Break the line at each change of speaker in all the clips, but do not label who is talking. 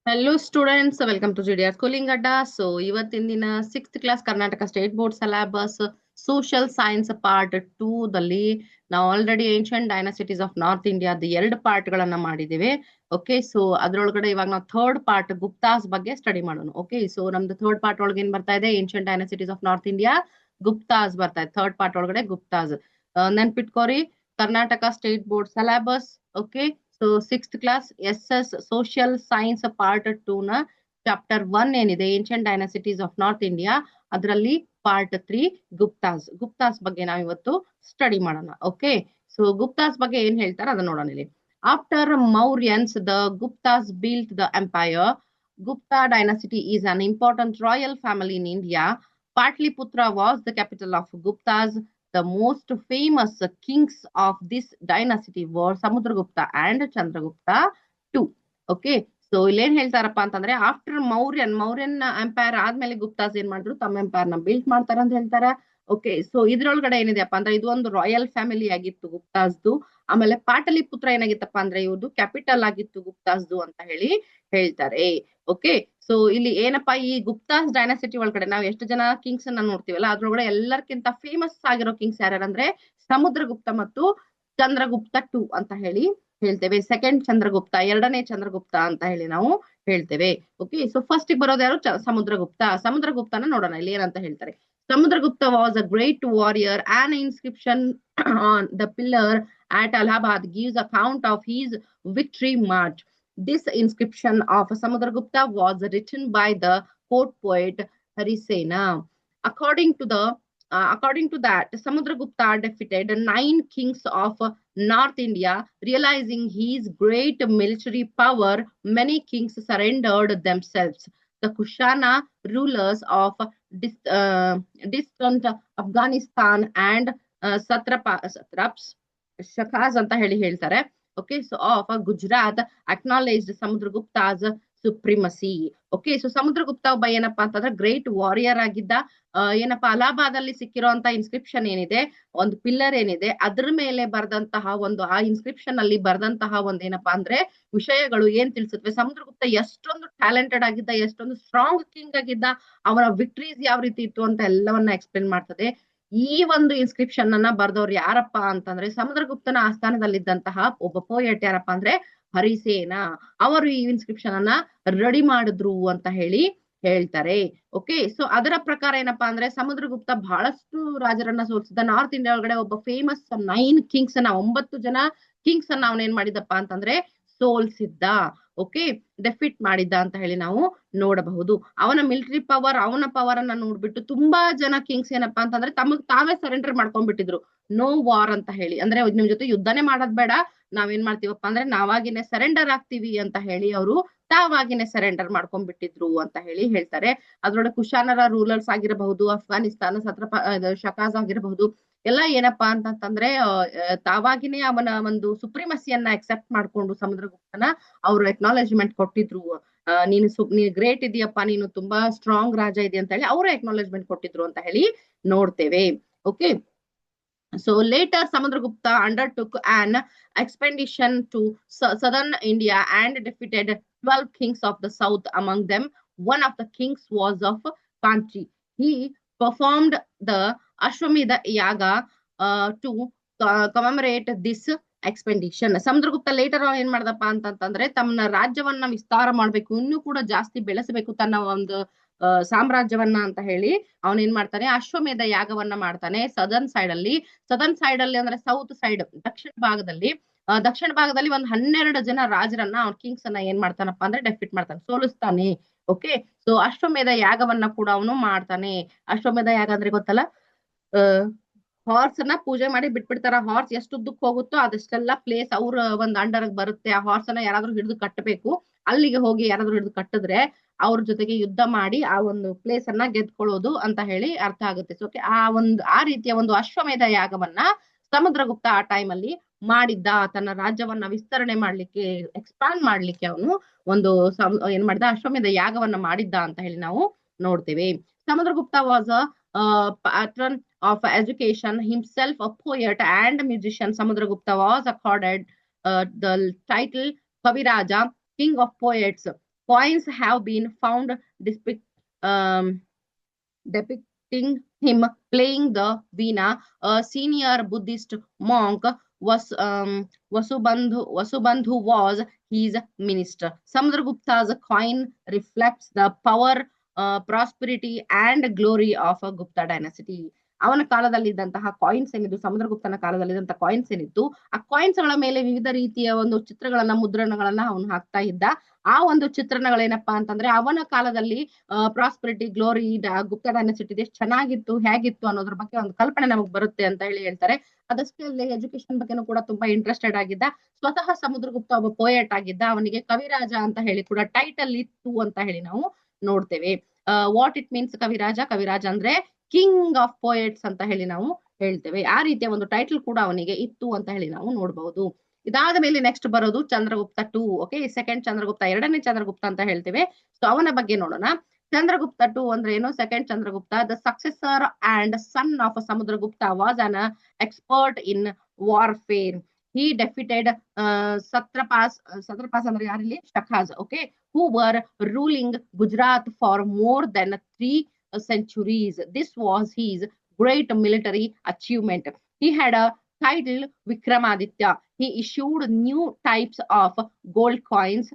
Hello students, welcome to GDR Schooling Adda. So, ಇವತ್ತಿನ ದಿನ 6th class Karnataka state board syllabus social science part 2 ದಲ್ಲಿ ನಾವು already ancient dynasties of north ಇಂಡಿಯಾದ 2 part ಗಳನ್ನ ಮಾಡಿದ್ದೇವೆ. Okay, so ಅದರೊಳಗಡೆ ಇವಾಗ ನಾವು ಥರ್ಡ್ ಪಾರ್ಟ್ ಗುಪ್ತಾಸ್ ಬಗ್ಗೆ ಸ್ಟಡಿ ಮಾಡೋಣ. ಓಕೆ, ಸೊ ನಮ್ದು ಥರ್ಡ್ ಪಾರ್ಟ್ ಒಳಗೆ ಏನ್ ಬರ್ತಾ ಇದೆ, ancient dynasties of north India Guptas ಬರ್ತಾ ಇದೆ. ಥರ್ಡ್ ಪಾರ್ಟ್ ಒಳಗಡೆ ಗುಪ್ತಾಸ್ ನೆನ್ಪಿಟ್ಕೋರಿ, Karnataka state board syllabus. Okay, so 6th class SS social science part 2 ನ ಚಾಪ್ಟರ್ 1 ಏನಿದೆ ancient dynasties of north India, ಅದರಲ್ಲಿ ಪಾರ್ಟ್ 3 ಗುಪ್ತಾಸ್ ಬಗ್ಗೆ ನಾವು ಇವತ್ತು ಸ್ಟಡಿ ಮಾಡೋಣ. ಓಕೆ, ಸೊ ಗುಪ್ತಾಸ್ ಬಗ್ಗೆ ಏನ್ ಹೇಳ್ತಾರೆ ಅದನ್ನ ನೋಡೋಣ ಇಲ್ಲಿ. After Mauryans the Guptas built the empire. Gupta dynasty is an important royal family in India. Patliputra was the capital of Guptas. The most famous kings of this dynasty were Samudragupta and Chandragupta too. Okay, so ಇಲ್ಲೇನ್ ಹೇಳ್ತಾರಪ್ಪ ಅಂತಂದ್ರೆ after Mauryan empire ಆದ್ಮೇಲೆ ಗುಪ್ತಾಸ್ ಏನ್ ಮಾಡಿದ್ರು, ತಮ್ಮ empire ನ built ಮಾಡ್ತಾರ ಅಂತ ಹೇಳ್ತಾರೆ. ಓಕೆ, ಸೊ ಇದ್ರೊಳಗಡೆ ಏನಿದೆಯಪ್ಪ ಅಂದ್ರೆ ಇದು ಒಂದು ರಾಯಲ್ ಫ್ಯಾಮಿಲಿ ಆಗಿತ್ತು ಗುಪ್ತಾಸ್ದು. ಆಮೇಲೆ ಪಾಟಲಿಪುತ್ರ ಏನಾಗಿತ್ತಪ್ಪ ಅಂದ್ರೆ ಇವ್ರದ್ದು ಕ್ಯಾಪಿಟಲ್ ಆಗಿತ್ತು ಗುಪ್ತಾಸ್ದು ಅಂತ ಹೇಳ್ತಾರೆ. ಓಕೆ, ಸೊ ಇಲ್ಲಿ ಏನಪ್ಪಾ ಈ ಗುಪ್ತಾಸ್ ಡೈನಾಸಿಟಿ ಒಳಗಡೆ ನಾವು ಎಷ್ಟು ಜನ ಕಿಂಗ್ಸ್ ಅನ್ನ ನೋಡ್ತೀವಲ್ಲ, ಅದ್ರೊಳಗಡೆ ಎಲ್ಲರಿಗಿಂತ ಫೇಮಸ್ ಆಗಿರೋ ಕಿಂಗ್ಸ್ ಯಾರಂದ್ರೆ ಸಮುದ್ರಗುಪ್ತ ಮತ್ತು ಚಂದ್ರಗುಪ್ತ 2 ಅಂತ ಹೇಳ್ತೇವೆ. ಸೆಕೆಂಡ್ ಚಂದ್ರಗುಪ್ತ, ಎರಡನೇ ಚಂದ್ರಗುಪ್ತ ಅಂತ ಹೇಳಿ ನಾವು ಹೇಳ್ತೇವೆ. ಓಕೆ, ಸೊ ಫಸ್ಟ್ ಬರೋದು ಯಾರು, ಸಮುದ್ರಗುಪ್ತನ ನೋಡೋಣ ಇಲ್ಲಿ ಏನಂತ ಹೇಳ್ತಾರೆ. Samudragupta was a great warrior. An inscription on the pillar at Allahabad gives account of his victory march. This inscription of Samudragupta was written by the court poet Harisena. According to that, Samudragupta defeated 9 kings of North India. Realizing his great military power, many kings surrendered themselves. The Kushana rulers of distant Afghanistan and satraps Shakas anta ಹೇಳ್ತಾರೆ. Okay, so of Gujarat acknowledged Samudragupta's supremacy. Okay, so Samudragupta ಒಬ್ಬ ಏನಪ್ಪಾ ಅಂತಂದ್ರೆ great warrior ಆಗಿದ್ದ. ಏನಪ್ಪಾ ಅಲಹಾಬಾದ್ ಅಲ್ಲಿ ಸಿಕ್ಕಿರುವಂತ inscription ಏನಿದೆ, ಒಂದು pillar ಏನಿದೆ, ಅದ್ರ ಮೇಲೆ ಬರೆದಂತಹ ಒಂದು ಆ ಇನ್ಸ್ಕ್ರಿಪ್ಷನ್ ಅಲ್ಲಿ ಬರೆದಂತಹ ಒಂದು ಏನಪ್ಪಾ ಅಂದ್ರೆ ವಿಷಯಗಳು ಏನ್ ತಿಳಿಸುತ್ತವೆ, ಸಮುದ್ರಗುಪ್ತ ಎಷ್ಟೊಂದು ಟ್ಯಾಲೆಂಟೆಡ್ ಆಗಿದ್ದ, ಎಷ್ಟೊಂದು ಸ್ಟ್ರಾಂಗ್ ಕಿಂಗ್ ಆಗಿದ್ದ, ಅವನ ವಿಕ್ಟ್ರೀಸ್ ಯಾವ ರೀತಿ ಇತ್ತು ಅಂತ ಎಲ್ಲವನ್ನ ಎಕ್ಸ್ಪ್ಲೇನ್ ಮಾಡ್ತದೆ. ಈ ಒಂದು ಇನ್ಸ್ಕ್ರಿಪ್ಷನ್ ಅನ್ನ ಬರ್ದವ್ರು ಯಾರಪ್ಪ ಅಂತಂದ್ರೆ ಸಮುದ್ರಗುಪ್ತನ ಆಸ್ಥಾನದಲ್ಲಿದ್ದಂತಹ ಒಬ್ಬ ಪೋಯೆಟ್ ಯಾರಪ್ಪ ಅಂದ್ರೆ ಹರಿಸೇನ. ಅವರು ಈ ಇನ್ಸ್ಕ್ರಿಪ್ಷನ್ ಅನ್ನ ರೆಡಿ ಮಾಡಿದ್ರು ಅಂತ ಹೇಳ್ತಾರೆ. ಓಕೆ, ಸೊ ಅದರ ಪ್ರಕಾರ ಏನಪ್ಪಾ ಅಂದ್ರೆ ಸಮುದ್ರಗುಪ್ತ ಬಹಳಷ್ಟು ರಾಜರನ್ನ ಸೋಲಿಸಿದ. ನಾರ್ತ್ ಇಂಡಿಯಾ ಒಳಗಡೆ ಒಬ್ಬ ಫೇಮಸ್ 9 ಕಿಂಗ್ಸ್ ಅನ್ನ, 9 ಜನ ಕಿಂಗ್ಸ್ ಅನ್ನ ಅವನೇನ್ ಮಾಡಿದಪ್ಪ ಅಂತಂದ್ರೆ ಸೋಲ್ಸಿದ್ದ. ಓಕೆ, ಡೆಫಿಟ್ ಮಾಡಿದ್ದ ಅಂತ ಹೇಳಿ ನಾವು ನೋಡಬಹುದು. ಅವನ ಮಿಲಿಟರಿ ಪವರ್, ಅವನ ಪವರ್ ಅನ್ನ ನೋಡ್ಬಿಟ್ಟು ತುಂಬಾ ಜನ ಕಿಂಗ್ಸ್ ಏನಪ್ಪಾ ಅಂತಂದ್ರೆ ತಮಗ್ ತಾವೇ ಸರೆಂಡರ್ ಮಾಡ್ಕೊಂಡ್ಬಿಟ್ಟಿದ್ರು. ನೋ ವಾರ್ ಅಂತ ಹೇಳಿ, ಅಂದ್ರೆ ನಿಮ್ ಜೊತೆ ಯುದ್ಧನೇ ಮಾಡೋದ್ ಬೇಡ, ನಾವೇನ್ ಮಾಡ್ತೀವಪ್ಪ ಅಂದ್ರೆ ನಾವಾಗಿನೇ ಸರೆಂಡರ್ ಆಗ್ತೀವಿ ಅಂತ ಹೇಳಿ ಅವರು ತಾವಾಗಿನೇ ಸರೆಂಡರ್ ಮಾಡ್ಕೊಂಡ್ಬಿಟ್ಟಿದ್ರು ಅಂತ ಹೇಳ್ತಾರೆ. ಅದ್ರೊಳಗೆ ಕುಶಾನರ ರೂಲರ್ಸ್ ಆಗಿರಬಹುದು, ಅಫ್ಘಾನಿಸ್ತಾನ ಶಕಾಸ್ ಆಗಿರಬಹುದು, ಎಲ್ಲ ಏನಪ್ಪಾ ಅಂತಂದ್ರೆ ತಾವಾಗಿನೇ ಅವನ ಒಂದು ಸುಪ್ರಿಮಸಿಯನ್ನ ಅಕ್ಸೆಪ್ಟ್ ಮಾಡ್ಕೊಂಡು ಸಮುದ್ರಗುಪ್ತನ ಅವರು ಎಕ್ನಾಲೇಜ್ಮೆಂಟ್ ಕೊಟ್ಟಿದ್ರು. ನೀನು ಗ್ರೇಟ್ ಇದೆಯಪ್ಪ, ನೀನು ತುಂಬಾ ಸ್ಟ್ರಾಂಗ್ ರಾಜ ಇದೆ ಅಂತ ಹೇಳಿ ಅವರು ಎಕ್ನಾಲೇಜ್ಮೆಂಟ್ ಕೊಟ್ಟಿದ್ರು ಅಂತ ಹೇಳಿ ನೋಡ್ತೇವೆ. Okay, so later Samudragupta undertook an expedition to southern India and defeated 12 kings of the south. Among them, one of the kings was of Kanchi. He performed the Ashwamedha Yaga to commemorate this expedition. Samudragupta later ಏನ್ ಮಾಡ್ದಪ್ಪ ಅಂತಂದ್ರೆ ತಮ್ಮ ರಾಜ್ಯವನ್ನ ವಿಸ್ತಾರ ಮಾಡ್ಬೇಕು, ಇನ್ನೂ ಕೂಡ ಜಾಸ್ತಿ ಬೆಳೆಸಬೇಕು ತನ್ನ ಒಂದು ಸಾಮ್ರಾಜ್ಯವನ್ನ ಅಂತ ಹೇಳಿ ಅವನೇನ್ ಮಾಡ್ತಾನೆ, ಅಶ್ವಮೇಧ ಯಾಗವನ್ನ ಮಾಡ್ತಾನೆ. ಸದರ್ನ್ ಸೈಡ್ ಅಲ್ಲಿ ಅಂದ್ರೆ ಸೌತ್ ಸೈಡ್, ದಕ್ಷಿಣ ಭಾಗದಲ್ಲಿ ಒಂದು 12 ಜನ ರಾಜರನ್ನ ಅವ್ನ ಕಿಂಗ್ಸ್ ಅನ್ನ ಏನ್ ಮಾಡ್ತಾನಪ್ಪ ಅಂದ್ರೆ ಡೆಫಿಟ್ ಮಾಡ್ತಾನೆ, ಸೋಲಿಸ್ತಾನೆ. ಓಕೆ, ಸೊ ಅಶ್ವಮೇಧ ಯಾಗವನ್ನ ಕೂಡ ಅವನು ಮಾಡ್ತಾನೆ. ಅಶ್ವಮೇಧ ಯಾಗ ಅಂದ್ರೆ ಗೊತ್ತಲ್ಲ, ಹಾರ್ಸ್ ಅನ್ನ ಪೂಜೆ ಮಾಡಿ ಬಿಟ್ಬಿಡ್ತಾರ. ಹಾರ್ಸ್ ಎಷ್ಟು ಉದ್ದಕ್ಕೆ ಹೋಗುತ್ತೋ ಅದೆಷ್ಟೆಲ್ಲ ಪ್ಲೇಸ್ ಅವ್ರ ಒಂದ್ ಅಂಡರ್ ಬರುತ್ತೆ. ಆ ಹಾರ್ಸ್ ಅನ್ನ ಯಾರಾದ್ರೂ ಹಿಡಿದು ಕಟ್ಟಬೇಕು. ಅಲ್ಲಿಗೆ ಹೋಗಿ ಯಾರಾದ್ರೂ ಹಿಡಿದು ಕಟ್ಟಿದ್ರೆ ಅವ್ರ ಜೊತೆಗೆ ಯುದ್ಧ ಮಾಡಿ ಆ ಒಂದು ಪ್ಲೇಸ್ ಅನ್ನ ಗೆದ್ಕೊಳ್ಳೋದು ಅಂತ ಹೇಳಿ ಅರ್ಥ ಆಗುತ್ತೆ. ಸೊ ಆ ರೀತಿಯ ಒಂದು ಅಶ್ವಮೇಧ ಯಾಗವನ್ನ ಸಮುದ್ರಗುಪ್ತ ಆ ಟೈಮ್ ಅಲ್ಲಿ ಮಾಡಿದ್ದ. ತನ್ನ ರಾಜ್ಯವನ್ನ ವಿಸ್ತರಣೆ ಮಾಡ್ಲಿಕ್ಕೆ, ಎಕ್ಸ್ಪಾಂಡ್ ಮಾಡ್ಲಿಕ್ಕೆ ಅವನು ಒಂದು ಏನ್ ಮಾಡಿದ, ಅಶ್ವಮೇಧ ಯಾಗವನ್ನ ಮಾಡಿದ್ದ ಅಂತ ಹೇಳಿ ನಾವು ನೋಡ್ತೇವೆ. Samudragupta was patron of education, himself a poet and musician. Samudragupta was accorded the title Kaviraja, king of poets. Coins have been found um, depicting him playing the veena. A senior Buddhist monk was Vasubandhu was his minister. Samudragupta's coin reflects the power, prosperity, and glory of a Gupta dynasty. ಅವನ ಕಾಲದಲ್ಲಿ ಇದ್ದಂತಹ coins ಏನಿದ್ದು, ಸಮುದ್ರಗುಪ್ತನ ಕಾಲದಲ್ಲಿ ಇದ್ದಂತಹ coins ಏನಿತ್ತು, ಆ coins ಗಳ ಮೇಲೆ ವಿವಿಧ ರೀತಿಯ ಒಂದು ಚಿತ್ರಗಳನ್ನ, ಮುದ್ರಣಗಳನ್ನ ಅವನು ಹಾಕ್ತಾ ಇದ್ದ. ಆ ಒಂದು ಚಿತ್ರಣಗಳೇನಪ್ಪಾ ಅಂತಂದ್ರೆ ಅವನ ಕಾಲದಲ್ಲಿ ಪ್ರಾಸ್ಪರಿಟಿ, ಗ್ಲೋರಿ, ಗುಪ್ತ ಡೈನಸಿಟಿ ಎಷ್ಟು ಚೆನ್ನಾಗಿತ್ತು, ಹೇಗಿತ್ತು ಅನ್ನೋದ್ರ ಬಗ್ಗೆ ಒಂದು ಕಲ್ಪನೆ ನಮಗೆ ಬರುತ್ತೆ ಅಂತ ಹೇಳಿ ಹೇಳ್ತಾರೆ. ಅದಷ್ಟೇ ಅಲ್ಲದೆ ಎಜುಕೇಶನ್ ಬಗ್ಗೆನೂ ಕೂಡ ತುಂಬಾ ಇಂಟ್ರೆಸ್ಟೆಡ್ ಆಗಿದ್ದ. ಸ್ವತಃ ಸಮುದ್ರಗುಪ್ತ ಒಬ್ಬ ಪೋಯೆಟ್ ಆಗಿದ್ದ. ಅವನಿಗೆ ಕವಿರಾಜ ಅಂತ ಹೇಳಿ ಕೂಡ ಟೈಟಲ್ ಇತ್ತು ಅಂತ ಹೇಳಿ ನಾವು ನೋಡ್ತೇವೆ. ವಾಟ್ ಇಟ್ ಮೀನ್ಸ್ ಕವಿರಾಜ? ಕವಿರಾಜ ಅಂದ್ರೆ ಕಿಂಗ್ ಆಫ್ ಪೋಯೆಟ್ಸ್ ಅಂತ ಹೇಳಿ ನಾವು ಹೇಳ್ತೇವೆ. ಆ ರೀತಿಯ ಒಂದು ಟೈಟಲ್ ಕೂಡ ಅವನಿಗೆ ಇತ್ತು ಅಂತ ಹೇಳಿ ನಾವು ನೋಡಬಹುದು. ಇದಾದ ಮೇಲೆ ನೆಕ್ಸ್ಟ್ ಬರೋದು ಚಂದ್ರಗುಪ್ತ 2. ಓಕೆ, ಸೆಕೆಂಡ್ ಚಂದ್ರಗುಪ್ತ, ಎರಡನೇ ಚಂದ್ರಗುಪ್ತ ಅಂತ ಹೇಳ್ತೇವೆ. ಸೊ ಅವನ ಬಗ್ಗೆ ನೋಡೋಣ. ಚಂದ್ರಗುಪ್ತ 2 ಅಂದ್ರೆ ಏನು? Second Chandragupta, the successor and son of Samudragupta, was an expert in warfare. He defeated satrapas ಅಂದ್ರೆ ಯಾರಿಲ್ಲಿ? Shakas, okay, who were ruling Gujarat for more than 3 centuries. This was his great military achievement. He had a title Vikramaditya. He issued new types of gold coins.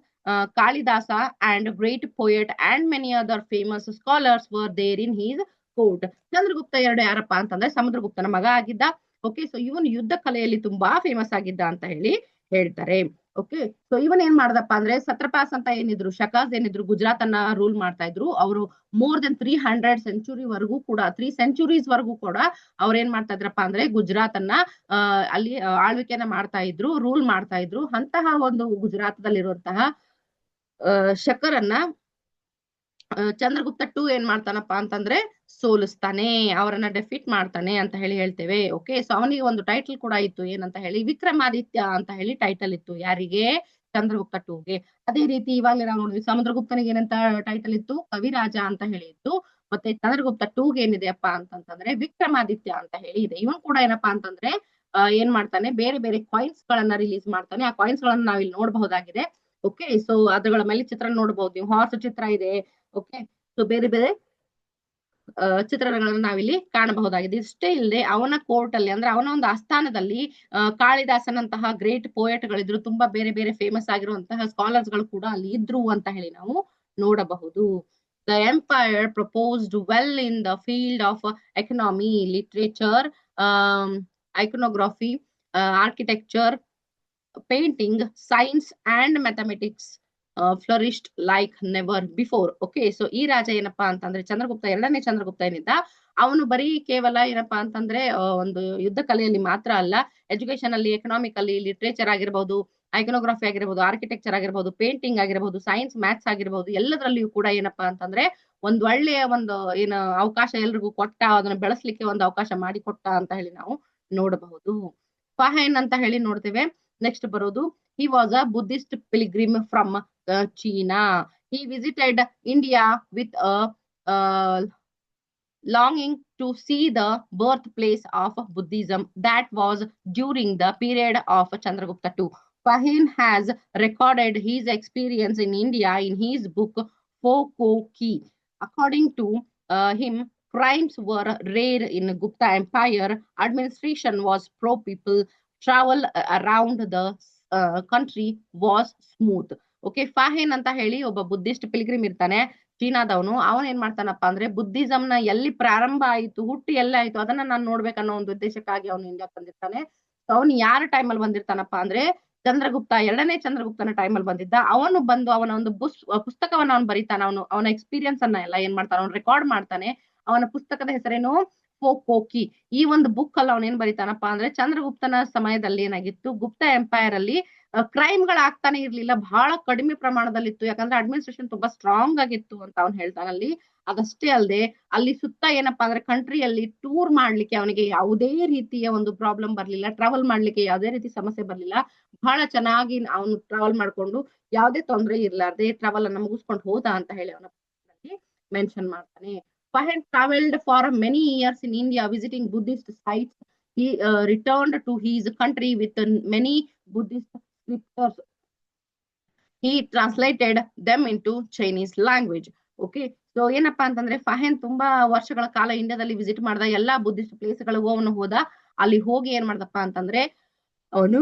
Kalidasa and great poet and many other famous scholars were there in his court. Chandragupta 2 ಯಾರಪ್ಪ ಅಂತಂದ್ರೆ ಸಮುದ್ರಗುಪ್ತನ ಮಗ ಆಗಿದ್ದ. Okay, so ಇವನು ಯುದ್ಧ ಕಲೆಯಲ್ಲಿ ತುಂಬಾ famous ಆಗಿದ್ದ ಅಂತ ಹೇಳಿ ಹೇಳ್ತಾರೆ. ಓಕೆ, ಸೊ ಇವನ್ ಏನ್ ಮಾಡ್ದಪ್ಪ ಅಂದ್ರೆ ಸತ್ರಪಾಸ್ ಅಂತ ಏನಿದ್ರು, ಶಕಾಸ್ ಏನಿದ್ರು, ಗುಜರಾತ್ ಅನ್ನ ರೂಲ್ ಮಾಡ್ತಾ ಇದ್ರು. ಅವರು ಮೋರ್ ದೆನ್ 300 ಸೆಂಚುರಿ ವರೆಗೂ ಕೂಡ, 3 ಸೆಂಚುರೀಸ್ ವರೆಗೂ ಕೂಡ ಅವ್ರ ಏನ್ ಮಾಡ್ತಾ ಇದ್ರಪ್ಪ ಅಂದ್ರೆ ಗುಜರಾತ್ ಅನ್ನ ಅಲ್ಲಿ ಆಳ್ವಿಕೆನ ಮಾಡ್ತಾ ಇದ್ರು, ರೂಲ್ ಮಾಡ್ತಾ ಇದ್ರು. ಅಂತಹ ಒಂದು ಗುಜರಾತದಲ್ಲಿರುವಂತಹ ಶಕರನ್ನ ಚಂದ್ರಗುಪ್ತ 2 ಏನ್ ಮಾಡ್ತಾನಪ್ಪ ಅಂತಂದ್ರೆ ಸೋಲಿಸ್ತಾನೆ, ಅವರನ್ನ ಡೆಫೀಟ್ ಮಾಡ್ತಾನೆ ಅಂತ ಹೇಳಿ ಹೇಳ್ತೇವೆ. ಓಕೆ, ಸೊ ಅವನಿಗೆ ಒಂದು ಟೈಟಲ್ ಕೂಡ ಇತ್ತು, ಏನಂತ ಹೇಳಿ? ವಿಕ್ರಮಾದಿತ್ಯ ಅಂತ ಹೇಳಿ ಟೈಟಲ್ ಇತ್ತು. ಯಾರಿಗೆ? ಚಂದ್ರಗುಪ್ತ 2ಗೆ. ಅದೇ ರೀತಿ ಇವಾಗಲೇ ನಾವು ನೋಡಿದ್ವಿ, ಸಮುದ್ರಗುಪ್ತನಿಗೆ ಏನಂತ ಟೈಟಲ್ ಇತ್ತು? ಕವಿರಾಜ ಅಂತ ಹೇಳಿ ಇತ್ತು. ಮತ್ತೆ ಚಂದ್ರಗುಪ್ತ 2ಗೆ ಏನಿದೆಯಪ್ಪ ಅಂತಂದ್ರೆ ವಿಕ್ರಮಾದಿತ್ಯ ಅಂತ ಹೇಳಿ ಇದೆ. ಇವನ್ ಕೂಡ ಏನಪ್ಪಾ ಅಂತಂದ್ರೆ ಏನ್ ಮಾಡ್ತಾನೆ? ಬೇರೆ ಬೇರೆ ಕಾಯಿನ್ಸ್ ಗಳನ್ನ ರಿಲೀಸ್ ಮಾಡ್ತಾನೆ. ಆ ಕಾಯಿನ್ಸ್ ಗಳನ್ನ ನಾವಿಲ್ಲಿ ನೋಡಬಹುದಾಗಿದೆ. ಓಕೆ, ಸೊ ಅದ್ರಗಳ ಮೇಲೆ ಚಿತ್ರ ನೋಡಬಹುದು ನೀವು. ಹಾರ್ಸ್ ಚಿತ್ರ ಇದೆ. ಓಕೆ, ಸೊ ಬೇರೆ ಬೇರೆ ಚಿತ್ರಣಗಳನ್ನು ನಾವಿಲ್ಲಿ ಕಾಣಬಹುದಾಗಿದೆ. ಇಷ್ಟೇ ಇಲ್ಲದೆ ಅವನ ಕೋರ್ಟ್ ಅಲ್ಲಿ, ಅಂದ್ರೆ ಅವನ ಒಂದು ಆಸ್ಥಾನದಲ್ಲಿ ಕಾಳಿದಾಸನಂತಹ ಗ್ರೇಟ್ ಪೋಯೆಟ್ ಗಳಿದ್ರು. ತುಂಬಾ ಬೇರೆ ಬೇರೆ ಫೇಮಸ್ ಆಗಿರುವಂತಹ ಸ್ಕಾಲರ್ಸ್ ಗಳು ಕೂಡ ಅಲ್ಲಿ ಇದ್ರು ಅಂತ ಹೇಳಿ ನಾವು ನೋಡಬಹುದು. The empire proposed well in the field of economy, literature, iconography, architecture, painting, science and mathematics flourished like never before. Okay, so ಈ ರಾಜ ಏನಪ್ಪಾ ಅಂತಂದ್ರೆ ಚಂದ್ರಗುಪ್ತ, ಎರಡನೇ ಚಂದ್ರಗುಪ್ತ ಏನಿದ್ದ, ಅವನು ಬರೀ ಕೇವಲ ಏನಪ್ಪಾ ಅಂತಂದ್ರೆ ಒಂದು ಯುದ್ಧ ಕಲೆಯಲ್ಲಿ ಮಾತ್ರ ಅಲ್ಲ, ಎಜುಕೇಶನ್ ಅಲ್ಲಿ, ಎಕನಾಮಿಕ್ ಅಲ್ಲಿ, ಲಿಟ್ರೇಚರ್ ಆಗಿರ್ಬಹುದು, ಐಕನೋಗ್ರಫಿ ಆಗಿರ್ಬಹುದು, ಆರ್ಕಿಟೆಕ್ಚರ್ ಆಗಿರ್ಬಹುದು, ಪೇಂಟಿಂಗ್ ಆಗಿರ್ಬಹುದು, ಸೈನ್ಸ್ ಮ್ಯಾಥ್ಸ್ ಆಗಿರ್ಬಹುದು, ಎಲ್ಲದರಲ್ಲಿಯೂ ಕೂಡ ಏನಪ್ಪಾ ಅಂತಂದ್ರೆ ಒಂದ್ ಒಳ್ಳೆಯ ಒಂದು ಏನು ಅವಕಾಶ ಎಲ್ರಿಗೂ ಕೊಟ್ಟ, ಅದನ್ನ ಬೆಳೆಸ್ಲಿಕ್ಕೆ ಒಂದು ಅವಕಾಶ ಮಾಡಿ ಕೊಟ್ಟ ಅಂತ ಹೇಳಿ ನಾವು ನೋಡಬಹುದು. ಫಹೇನ್ ಅಂತ ಹೇಳಿ ನೋಡ್ತೇವೆ. ನೆಕ್ಸ್ಟ್ ಬರೋದು, he was a Buddhist pilgrim from China. He visited India with a longing to see the birthplace of Buddhism. That was during the period of Chandragupta II. Fahim has recorded his experience in India in his book Fokoki. According to him, crimes were rare in Gupta Empire. Administration was pro-people. Travel around the country was smooth. Okay, Fahien ಅಂತ ಹೇಳಿ ಒಬ್ಬ Buddhist pilgrim ಇರ್ತಾನೆ, ಚೀನಾದವನು. ಅವನ್ ಏನ್ ಮಾಡ್ತಾನಪ್ಪ ಅಂದ್ರೆ Buddhism ನ ಎಲ್ಲಿ ಪ್ರಾರಂಭ ಆಯ್ತು, ಹುಟ್ಟಿ ಎಲ್ಲ ಆಯ್ತು, ಅದನ್ನ ನಾನು ನೋಡ್ಬೇಕನ್ನೋ ಒಂದು ಉದ್ದೇಶಕ್ಕಾಗಿ ಅವನು ಇಂಡಿಯಾಕ್ ಬಂದಿರ್ತಾನೆ. ಅವನು ಯಾರ ಟೈಮಲ್ಲಿ ಬಂದಿರ್ತಾನಪ್ಪ ಅಂದ್ರೆ ಚಂದ್ರಗುಪ್ತ, ಎರಡನೇ ಚಂದ್ರಗುಪ್ತನ ಟೈಮಲ್ಲಿ ಬಂದಿದ್ದ. ಅವನು ಬಂದು ಅವನ ಒಂದು ಪುಸ್ತಕವನ್ನ ಅವನು ಬರೀತಾನ. ಅವನ ಎಕ್ಸ್ಪೀರಿಯನ್ಸ್ ಅನ್ನ ಎಲ್ಲ ಏನ್ ಮಾಡ್ತಾನ, ಅವನು ರೆಕಾರ್ಡ್ ಮಾಡ್ತಾನೆ. ಅವನ ಪುಸ್ತಕದ ಹೆಸರೇನು? ಫೋಕೋಕಿ. ಈ ಒಂದು ಬುಕ್ ಅಲ್ಲಿ ಅವನೇನ್ ಬರೀತಾನಪ್ಪ ಅಂದ್ರೆ ಚಂದ್ರಗುಪ್ತನ ಸಮಯದಲ್ಲಿ ಏನಾಗಿತ್ತು, ಗುಪ್ತ ಎಂಪೈರ್ ಅಲ್ಲಿ ಕ್ರೈಮ್ ಗಳು ಆಗ್ತಾನೆ ಇರ್ಲಿಲ್ಲ, ಬಹಳ ಕಡಿಮೆ ಪ್ರಮಾಣದಲ್ಲಿತ್ತು. ಯಾಕಂದ್ರೆ ಅಡ್ಮಿನಿಸ್ಟ್ರೇಷನ್ ತುಂಬಾ ಸ್ಟ್ರಾಂಗ್ ಆಗಿತ್ತು ಅಂತ ಅವ್ನು ಹೇಳ್ತಾನಲ್ಲಿ. ಅದಷ್ಟೇ ಅಲ್ಲದೆ ಅಲ್ಲಿ ಸುತ್ತ ಏನಪ್ಪಾ ಅಂದ್ರೆ ಕಂಟ್ರಿಯಲ್ಲಿ ಟೂರ್ ಮಾಡ್ಲಿಕ್ಕೆ ಅವನಿಗೆ ಯಾವುದೇ ರೀತಿಯ ಒಂದು ಪ್ರಾಬ್ಲಮ್ ಬರ್ಲಿಲ್ಲ, ಟ್ರಾವೆಲ್ ಮಾಡ್ಲಿಕ್ಕೆ ಯಾವುದೇ ರೀತಿ ಸಮಸ್ಯೆ ಬರ್ಲಿಲ್ಲ. ಬಹಳ ಚೆನ್ನಾಗಿ ಅವನು ಟ್ರಾವೆಲ್ ಮಾಡ್ಕೊಂಡು ಯಾವುದೇ ತೊಂದರೆ ಇರ್ಲಾರ್ದೆ ಟ್ರಾವೆಲ್ ಅನ್ನ ಮುಗಿಸ್ಕೊಂಡು ಹೋದ ಅಂತ ಹೇಳಿ ಅವನ ಮೆನ್ಷನ್ ಮಾಡ್ತಾನೆ. Fahim traveled for many years in India visiting Buddhist sites. He returned to his country with many Buddhist scriptures. he translated them into Chinese language. Okay, so ಏನಪ್ಪಾ ಅಂತಂದ್ರೆ ಫಹೇನ್ ತುಂಬಾ ವರ್ಷಗಳ ಕಾಲ ಇಂಡಿಯಾದಲ್ಲಿ ವಿಸಿಟ್ ಮಾಡ್ದ, ಎಲ್ಲಾ ಬುದ್ಧಿಸ್ಟ್ ಪ್ಲೇಸ್ ಗಳಿಗೂ ಅವನು ಹೋದ. ಅಲ್ಲಿ ಹೋಗಿ ಏನ್ ಮಾಡ್ದಪ್ಪ ಅಂತಂದ್ರೆ ಅವನು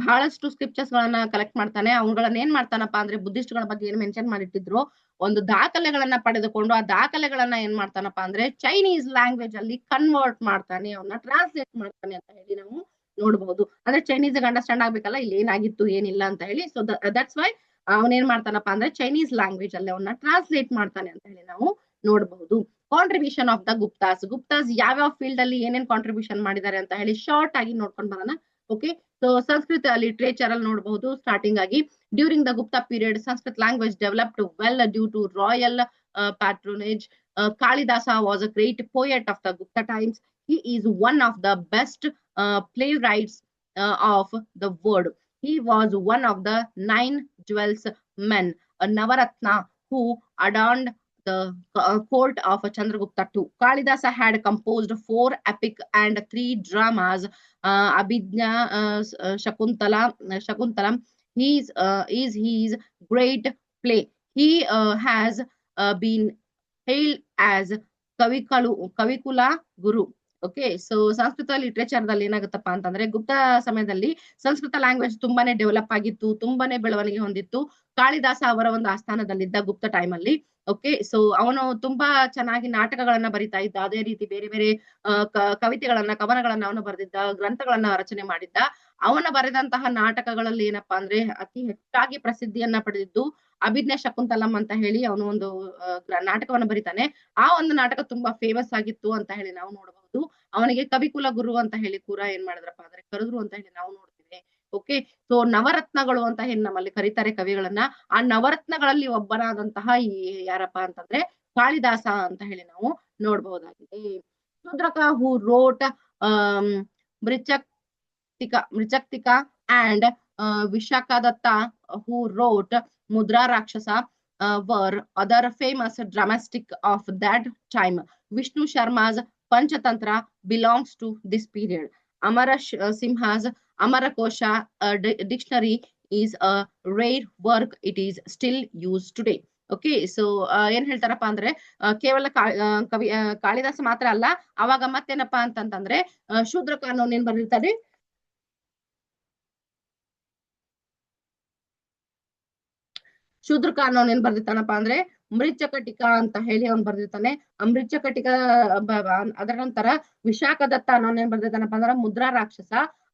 ಬಹಳಷ್ಟು ಸ್ಕ್ರಿಪ್ಚರ್ಸ್ ಗಳನ್ನ ಕಲೆಕ್ಟ್ ಮಾಡ್ತಾನೆ. ಅವುಗಳನ್ನ ಏನ್ ಮಾಡ್ತಾನಪ್ಪ ಅಂದ್ರೆ ಬುದ್ಧಿಸ್ಟ್ ಗಳ ಬಗ್ಗೆ ಏನ್ ಮೆನ್ಷನ್ ಮಾಡಿಟ್ಟಿದ್ರು ಒಂದು ದಾಖಲೆಗಳನ್ನ ಪಡೆದುಕೊಂಡು ಆ ದಾಖಲೆಗಳನ್ನ ಏನ್ ಮಾಡ್ತಾನಪ್ಪ ಅಂದ್ರೆ ಚೈನೀಸ್ ಲ್ಯಾಂಗ್ವೇಜ್ ಅಲ್ಲಿ ಕನ್ವರ್ಟ್ ಮಾಡ್ತಾನೆ, ಅವನ್ನ ಟ್ರಾನ್ಸ್ಲೇಟ್ ಮಾಡ್ತಾನೆ ಅಂತ ಹೇಳಿ ನಾವು ನೋಡಬಹುದು. ಅಂದ್ರೆ ಚೈನೀಸ್ ಅಂಡರ್ಸ್ಟ್ಯಾಂಡ್ ಆಗ್ಬೇಕಲ್ಲ ಇಲ್ಲಿ ಏನಾಗಿತ್ತು ಏನಿಲ್ಲ ಅಂತ ಹೇಳಿ. ಸೊ ದಟ್ಸ್ ವೈ ಅವನೇನ್ ಮಾಡ್ತಾನಪ್ಪ ಅಂದ್ರೆ ಚೈನೀಸ್ ಲ್ಯಾಂಗ್ವೇಜ್ ಅಲ್ಲಿ ಅವನ್ನ ಟ್ರಾನ್ಸ್ಲೇಟ್ ಮಾಡ್ತಾನೆ ಅಂತ ಹೇಳಿ ನಾವು ನೋಡಬಹುದು. ಕಾಂಟ್ರಿಬ್ಯೂಷನ್ ಆಫ್ ದ ಗುಪ್ತಾಸ್ ಯಾವ್ಯಾವ ಫೀಲ್ಡ್ ಅಲ್ಲಿ ಏನೇನ್ ಕಾಂಟ್ರಿಬ್ಯೂಷನ್ ಮಾಡಿದ್ದಾರೆ ಅಂತ ಹೇಳಿ ಶಾರ್ಟ್ ಆಗಿ ನೋಡ್ಕೊಂಡು ಬರೋಣ. ಓಕೆ, ಸೊ ಸಂಸ್ಕೃತ ಲಿಟ್ರೇಚರ್ ಅಲ್ಲಿ ನೋಡಬಹುದು ಸ್ಟಾರ್ಟಿಂಗ್ ಆಗಿ during the Gupta period Sanskrit language developed well due to royal patronage. Kalidasa was a great poet of the Gupta times. He is one of the best playwrights of the world. He was one of the 9 jewels men, a Navaratna, who adorned the court of Chandragupta II. Kalidasa had composed 4 epic and 3 dramas. Abhijna Shakuntalam is his great play. He has been hailed as Kavikula Guru. Okay, so Sanskrit literature ದಲ್ಲಿ ಏನಾಗುತ್ತಪ್ಪ ಅಂತಂದ್ರೆ ಗುಪ್ತ ಸಮಯದಲ್ಲಿ Sanskrit language ತುಂಬಾನೇ develop ಆಗಿತ್ತು, ತುಂಬಾನೇ ಬೆಳವಣಿಗೆ ಹೊಂದಿತ್ತು. ಕಾಳಿದಾಸ ಅವರ ಒಂದು ಆಸ್ಥಾನದಲ್ಲಿದ್ದ ಗುಪ್ತ ಟೈಮ್ ಅಲ್ಲಿ. ಓಕೆ, ಸೊ ಅವನು ತುಂಬಾ ಚೆನ್ನಾಗಿ ನಾಟಕಗಳನ್ನ ಬರಿತಾ ಇದ್ದ, ಅದೇ ರೀತಿ ಬೇರೆ ಬೇರೆ ಕವಿತೆಗಳನ್ನ ಕವನಗಳನ್ನ ಅವನು ಬರೆದಿದ್ದ, ಗ್ರಂಥಗಳನ್ನ ರಚನೆ ಮಾಡಿದ್ದ. ಅವನ ಬರೆದಂತಹ ನಾಟಕಗಳಲ್ಲಿ ಏನಪ್ಪಾ ಅಂದ್ರೆ ಅತಿ ಹೆಚ್ಚಾಗಿ ಪ್ರಸಿದ್ಧಿಯನ್ನ ಪಡೆದಿದ್ದು ಅಭಿಜ್ಞಾ ಶಕುಂತಲಂ ಅಂತ ಹೇಳಿ ಅವನು ಒಂದು ನಾಟಕವನ್ನು ಬರೀತಾನೆ. ಆ ಒಂದು ನಾಟಕ ತುಂಬಾ ಫೇಮಸ್ ಆಗಿತ್ತು ಅಂತ ಹೇಳಿ ನಾವು ನೋಡಬಹುದು. ಅವನಿಗೆ ಕವಿಕುಲ ಗುರು ಅಂತ ಹೇಳಿ ಕೂಡ ಏನ್ ಮಾಡಿದ್ರಪ್ಪ ಅಂದ್ರೆ ಕರೆದ್ರು ಅಂತ ಹೇಳಿ ನಾವು ನೋಡ್ತೀವಿ. ಓಕೆ, ಸೊ ನವರತ್ನಗಳು ಅಂತ ಹೇಳಿ ನಮ್ಮಲ್ಲಿ ಕರೀತಾರೆ ಕವಿಗಳನ್ನ. ಆ ನವರತ್ನಗಳಲ್ಲಿ ಒಬ್ಬನಾದಂತಹ ಈ ಯಾರಪ್ಪ ಅಂತಂದ್ರೆ ಕಾಳಿದಾಸ ಅಂತ ಹೇಳಿ ನಾವು ನೋಡಬಹುದಾಗಿದೆ. Shudraka who wrote Mrichchhakatika and Vishakadatta who wrote Mudra Rakshasa were other famous dramatic of that time. Vishnu Sharma's Panchatantra belongs to this period. Amara Simha's Amarakosha dictionary is a rare work. It is still used today. Okay, so ಏನ್ ಹೇಳ್ತಾರಪ್ಪ ಅಂದ್ರೆ ಕೇವಲ ಕಾಳಿದಾಸ ಮಾತ್ರ ಅಲ್ಲ, ಅವಾಗ ಮತ್ತೇನಪ್ಪಾ ಅಂತಂತಂದ್ರೆ ಶೂದ್ರ ಕಾನೂನ್ ಏನ್ ಬರೆದಿರ್ತಾರೆ, ಶೂದ್ರ ಕಾನೂನ್ ಏನ್ ಬರ್ದಿರ್ತಾನಪ್ಪ ಅಂದ್ರೆ ಮೃಚ್ಛಕಟಿಕ ಅಂತ ಹೇಳಿ ಅವ್ನ್ ಬರ್ದಿರ್ತಾನೆ. ಮೃಚ್ಛಕಟಿಕ ಅದರ ನಂತರ ವಿಶಾಖದತ್ತ ಅನ್ನೋನ್ ಏನ್ ಬರ್ದಿರ್ತಾನಪ್ಪ ಅಂದ್ರೆ ಮುದ್ರಾ ರಾಕ್ಷಸ.